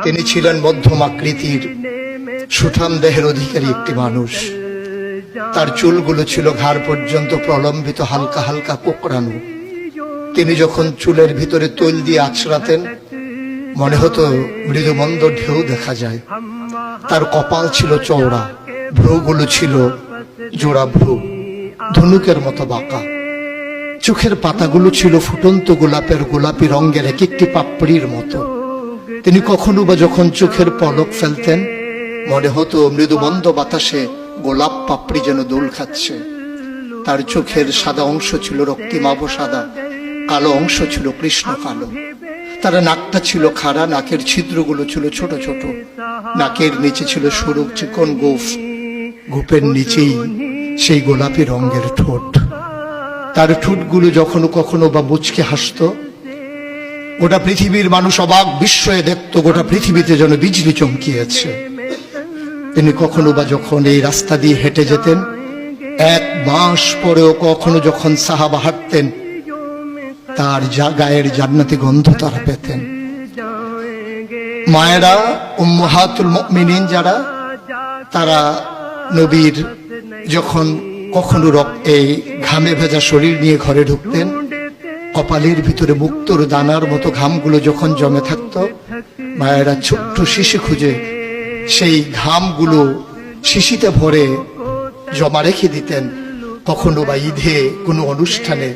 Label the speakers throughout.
Speaker 1: তিনি ছিলেন মধ্যম আকৃতির সুঠাম দেহের অধিকারী একটি মানুষ। তার চুলগুলো ছিল ঘাড় পর্যন্ত প্রলম্বিত, হালকা হালকা কোকড়ানো। তিনি যখন চুলের ভিতরে তৈল দিয়ে আছড়াতেন মনে হতো মৃদুমন্দ ঢেউ দেখা যায়। তার কপাল ছিল চওড়া, ভ্রুগুলো ছিল জোড়া ভ্রু, ধনুকের মতো বাঁকা। চোখের পাতাগুলো ছিল ফুটন্ত গোলাপের গোলাপি রঙের এক একটি পাপড়ির মতো। তিনি কখনো বা যখন চোখের পলক ফেলতেন মনে হতো মৃদুমন্দ বাতাসে গোলাপ পাপড়ি যেন দোল খাচ্ছে। তার চোখের সাদা অংশ ছিল রক্তিমাভ সাদা, কালো অংশ ছিল কৃষ্ণ কালো। তার নাকটা ছিল খাড়া, নাকের ছিদ্রগুলো ছিল ছোট ছোট। নাকের নিচে ছিল সরু চিকন গোঁফ, গোঁফের নিচেই সেই গোলাপি রঙের ঠোঁট। তার ঠোঁটগুলো যখনো কখনো বা মুচকে হাসত, গোটা পৃথিবীর মানুষ অবাক বিস্ময়ে দেখত গোটা পৃথিবীতে যেন বিজলি চমকিয়েছে। তিনি কখনো বা যখন এই রাস্তা দিয়ে হেঁটে যেতেন, এক মাস পরেও কখনো যখন সাহাবা হাঁটতেন, তার গায়ের জান্নাতি গন্ধ তারা পেতেন। মায়েরা, উম্মাহাতুল মুমিনিন যারা, তারা নবীর যখন কখনো এই ঘামে ভেজা শরীর নিয়ে ঘরে ঢুকতেন, কপালের ভিতরে মুক্তোর দানার মতো ঘামগুলো যখন জমে থাকতো, মায়েরা ছোট্ট শিশি খুঁজে সেই ঘামগুলো শিশিতে ভরে জমা রেখে দিতেন, কখনো বা ঈদে কোনো অনুষ্ঠানে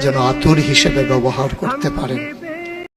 Speaker 1: যেন আতর হিসেবে ব্যবহার করতে পারেন।